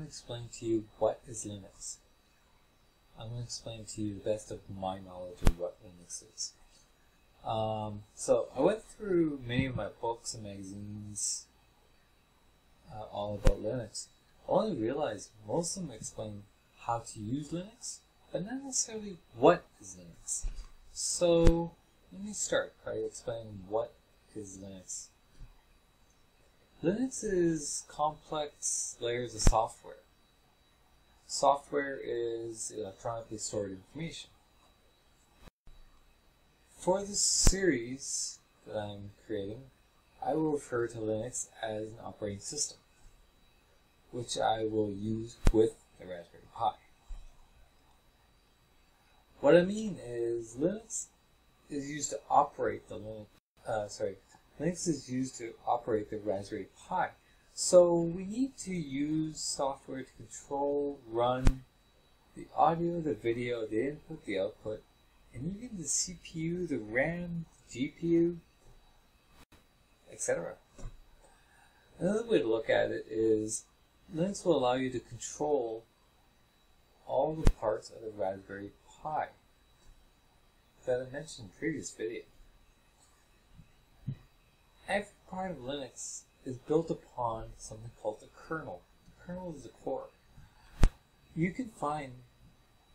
to explain to you what is Linux. I'm going to explain to you the best of my knowledge of what Linux is. So I went through many of my books and magazines all about Linux. I only realized most of them explain how to use Linux, but not necessarily what is Linux. So let me start by explaining what is Linux. Linux is complex layers of software. Software is electronically stored information. For this series that I'm creating, I will refer to Linux as an operating system, which I will use with the Raspberry Pi. What I mean is Linux is used to operate the Linux is used to operate the Raspberry Pi. So we need to use software to control, run the audio, the video, the input, the output, and even the CPU, the RAM, the GPU, etc. Another way to look at it is Linux will allow you to control all the parts of the Raspberry Pi that I mentioned in the previous video. Every part of Linux is built upon something called the kernel. The kernel is the core. You can find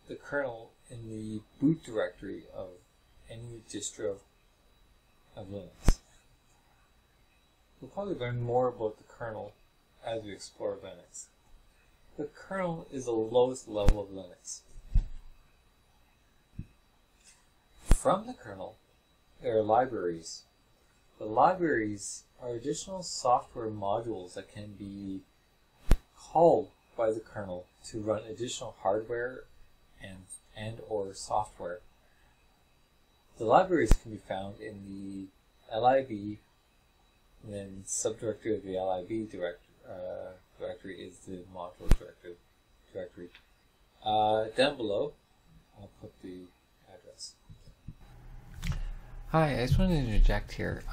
the kernel in the boot directory of any distro of Linux. We'll probably learn more about the kernel as we explore Linux. The kernel is the lowest level of Linux. From the kernel, there are libraries. The libraries are additional software modules that can be called by the kernel to run additional hardware and or software. The libraries can be found in the lib, and then subdirectory of the lib directory is the module directory. Down below, I'll put the address. Hi, I just wanted to interject here.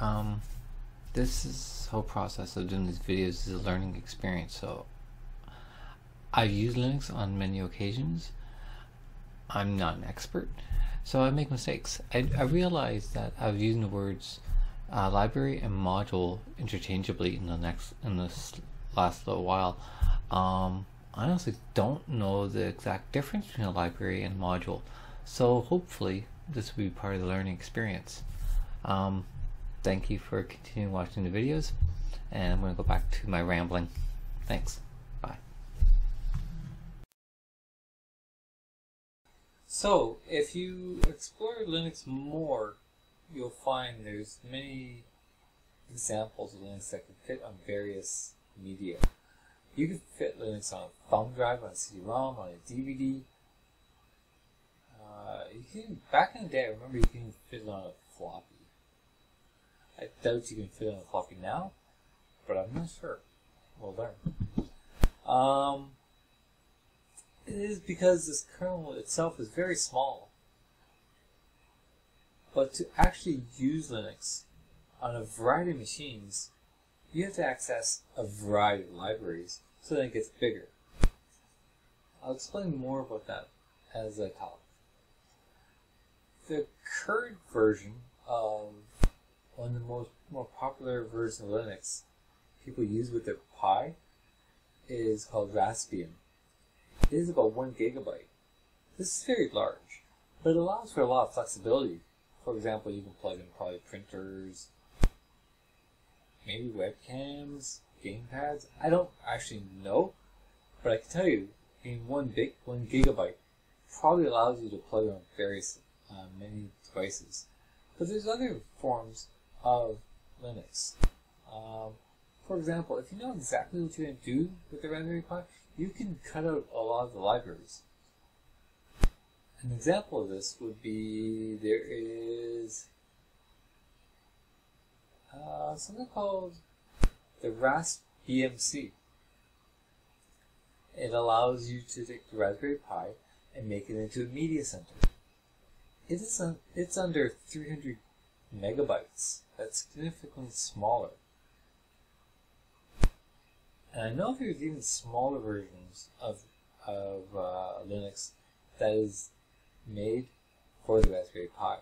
This whole process of doing these videos is a learning experience. So I've used Linux on many occasions. I'm not an expert, so I make mistakes. I realize that I was using the words library and module interchangeably in this last little while. I honestly don't know the exact difference between a library and module, so hopefully this will be part of the learning experience. Thank you for continuing watching the videos, and I'm going to go back to my rambling. Thanks. Bye. So, if you explore Linux more, you'll find there's many examples of Linux that can fit on various media. You can fit Linux on a thumb drive, on a CD-ROM, on a DVD. Back in the day, I remember you can fit it on a floppy. I doubt you can fit it on a floppy now, but I'm not sure. We'll learn. It is because this kernel itself is very small. But to actually use Linux on a variety of machines, you have to access a variety of libraries, so that it gets bigger. I'll explain more about that as I talk. The current version of one of the more popular versions of Linux people use with their Pi is called Raspbian. It is about 1 gigabyte. This is very large, but it allows for a lot of flexibility. For example, you can plug in probably printers, maybe webcams, gamepads. I don't actually know, but I can tell you, being 1 gigabyte probably allows you to plug on various many devices. But there's other forms of Linux. For example, if you know exactly what you're going to do with the Raspberry Pi, you can cut out a lot of the libraries. An example of this would be, there is something called the RaspBMC. It allows you to take the Raspberry Pi and make it into a media center. It's under 300 megabytes. That's significantly smaller. And I know there's even smaller versions of Linux that is made for the Raspberry Pi.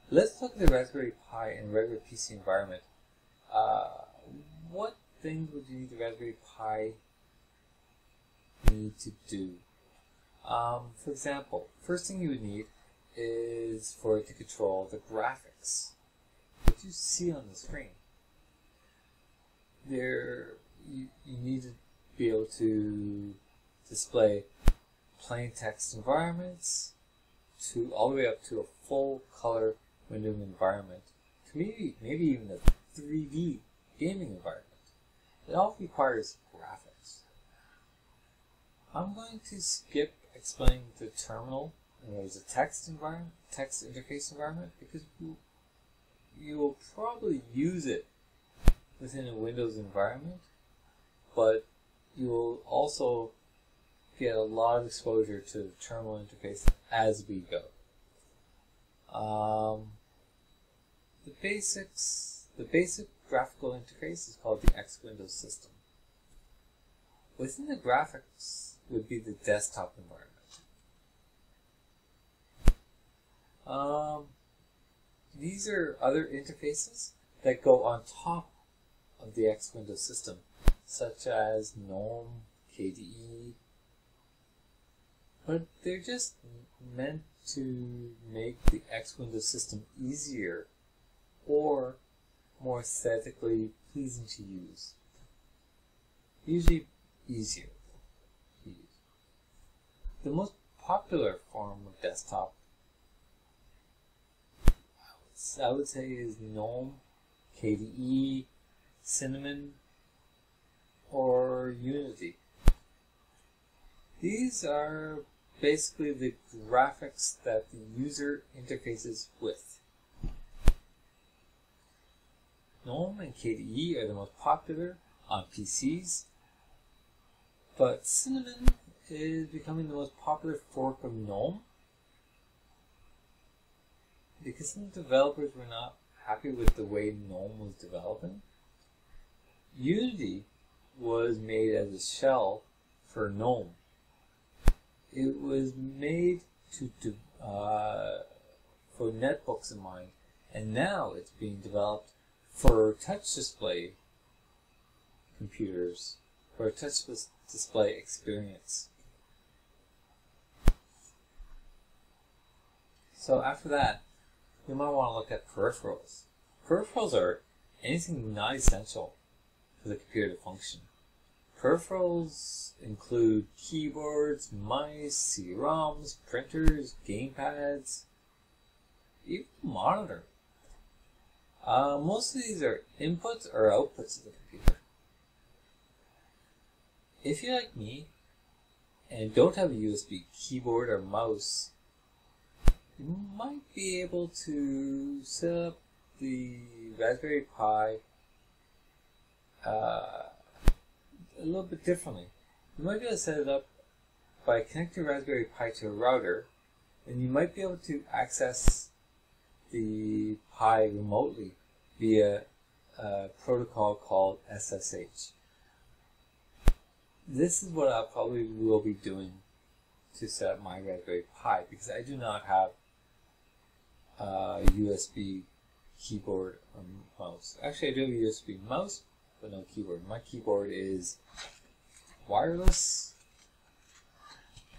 Let's look at the Raspberry Pi in a regular PC environment. What things would you need the Raspberry Pi need to do? For example, first thing you would need is for it to control the graphics that you see on the screen. You need to be able to display plain text environments all the way up to a full color windowing environment, to maybe even a 3D gaming environment. It all requires graphics. I'm going to skip explaining the terminal and there's a text interface environment, because you will probably use it within a Windows environment, but you will also get a lot of exposure to the terminal interface as we go. The basic graphical interface is called the X Windows system. Within the graphics would be the desktop environment. These are other interfaces that go on top of the X Windows system, such as GNOME, KDE, but they're just meant to make the X Windows system easier or more aesthetically pleasing to use. Usually easier to use. The most popular form of desktop, I would say, is GNOME, KDE, Cinnamon, or Unity. These are basically the graphics that the user interfaces with. GNOME and KDE are the most popular on PCs, but Cinnamon is becoming the most popular fork of GNOME because some developers were not happy with the way GNOME was developing. Unity was made as a shell for GNOME. It was made for netbooks in mind, and now it's being developed for touch display computers, for a touch display experience. So after that, you might want to look at peripherals. Peripherals are anything not essential for the computer to function. Peripherals include keyboards, mice, CD-ROMs, printers, gamepads, even a monitor. Most of these are inputs or outputs of the computer. If you're like me and don't have a USB keyboard or mouse, you might be able to set up the Raspberry Pi a little bit differently. You might be able to set it up by connecting Raspberry Pi to a router, and you might be able to access the Pi remotely via a protocol called SSH. This is what I probably will be doing to set up my Raspberry Pi, because I do not have a USB keyboard or mouse. Actually, I do have a USB mouse, but no keyboard. My keyboard is wireless,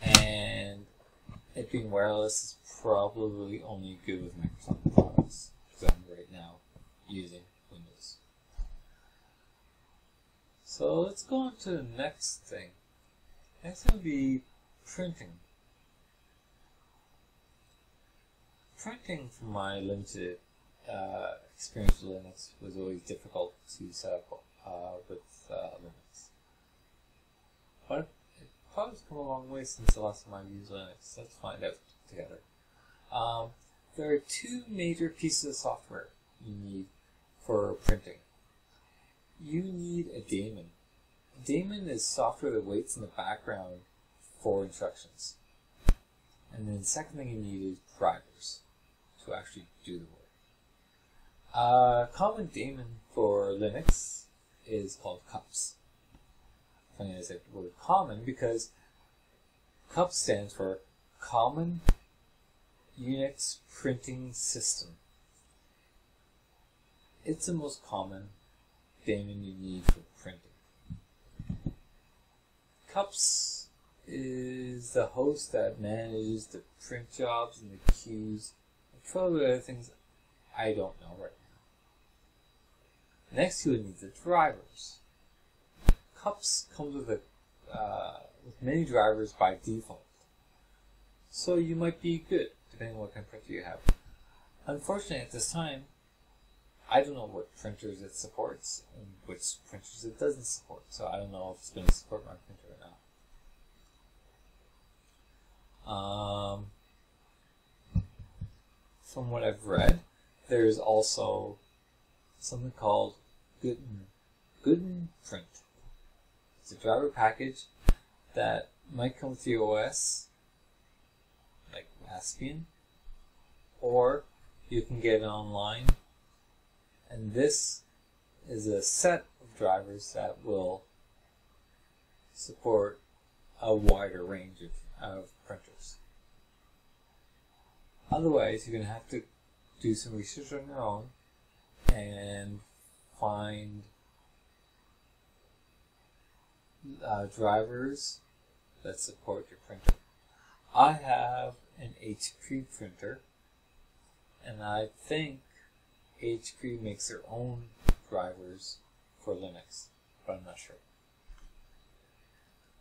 and it being wireless is probably only good with Microsoft products, because I'm right now using Windows. So let's go on to the next thing. Next will be printing. Printing, from my limited experience with Linux, was always difficult to set up with Linux. But it probably has come a long way since the last time I used Linux. Let's find out together. There are two major pieces of software you need for printing. You need a daemon. A daemon is software that waits in the background for instructions. And then the second thing you need is drivers to actually do the A common daemon for Linux is called CUPS. Funny I said the word common because CUPS stands for Common Unix Printing System. It's the most common daemon you need for printing. CUPS is the host that manages the print jobs and the queues and probably other things I don't know right now. Next, you would need the drivers. CUPS comes with many drivers by default, so you might be good depending on what kind of printer you have. Unfortunately, at this time, I don't know what printers it supports and which printers it doesn't support, so I don't know if it's going to support my printer or not. From what I've read, there's also something called Guten Print. It's a driver package that might come with the OS, like Raspbian, or you can get it online. And this is a set of drivers that will support a wider range of printers. Otherwise, you're going to have to do some research on your own and find drivers that support your printer. I have an HP printer, and I think HP makes their own drivers for Linux, but I'm not sure.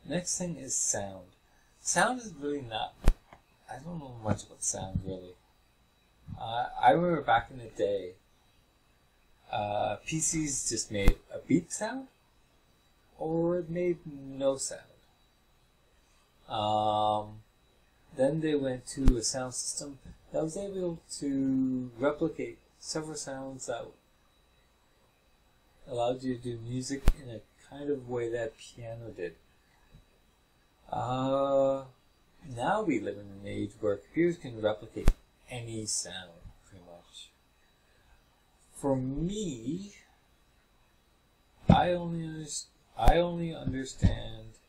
Next thing is sound. Sound is really not, I don't know much about sound really. I remember back in the day, PCs just made a beep sound, or it made no sound. Then they went to a sound system that was able to replicate several sounds that allowed you to do music in a kind of way that piano did. Now we live in an age where computers can replicate any sound, pretty much. For me, I only understand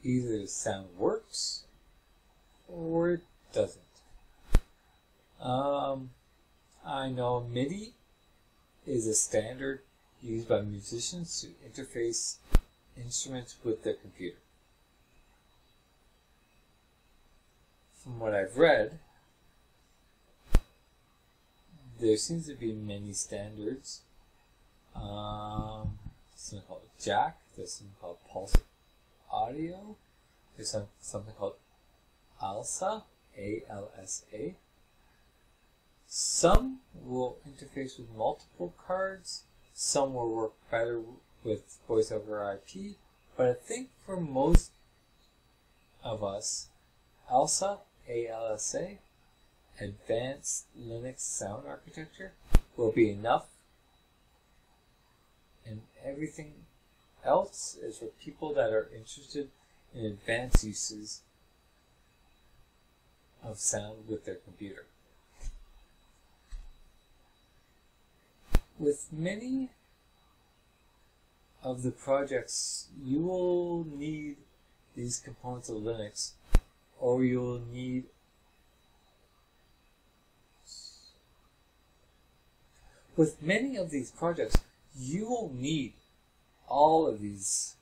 either the sound works or it doesn't. I know MIDI is a standard used by musicians to interface instruments with their computer. From what I've read, there seems to be many standards. Something called Jack, there's something called Pulse Audio, there's something called ALSA, A-L-S-A. Some will interface with multiple cards, some will work better with voice over IP, but I think for most of us, ALSA, A-L-S-A, Advanced Linux Sound Architecture, will be enough, and everything else is for people that are interested in advanced uses of sound with their computer. With many of the projects, you will need these components of Linux, or you will need with many of these projects, you will need all of these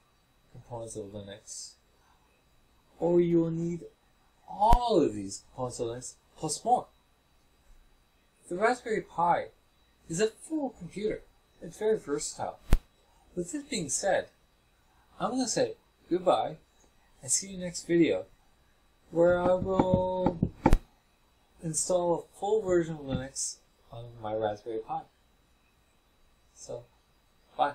components of Linux, or you will need all of these components of Linux plus more. The Raspberry Pi is a full computer. It's very versatile. With this being said, I'm going to say goodbye and see you next video, where I will install a full version of Linux on my Raspberry Pi. So, bye.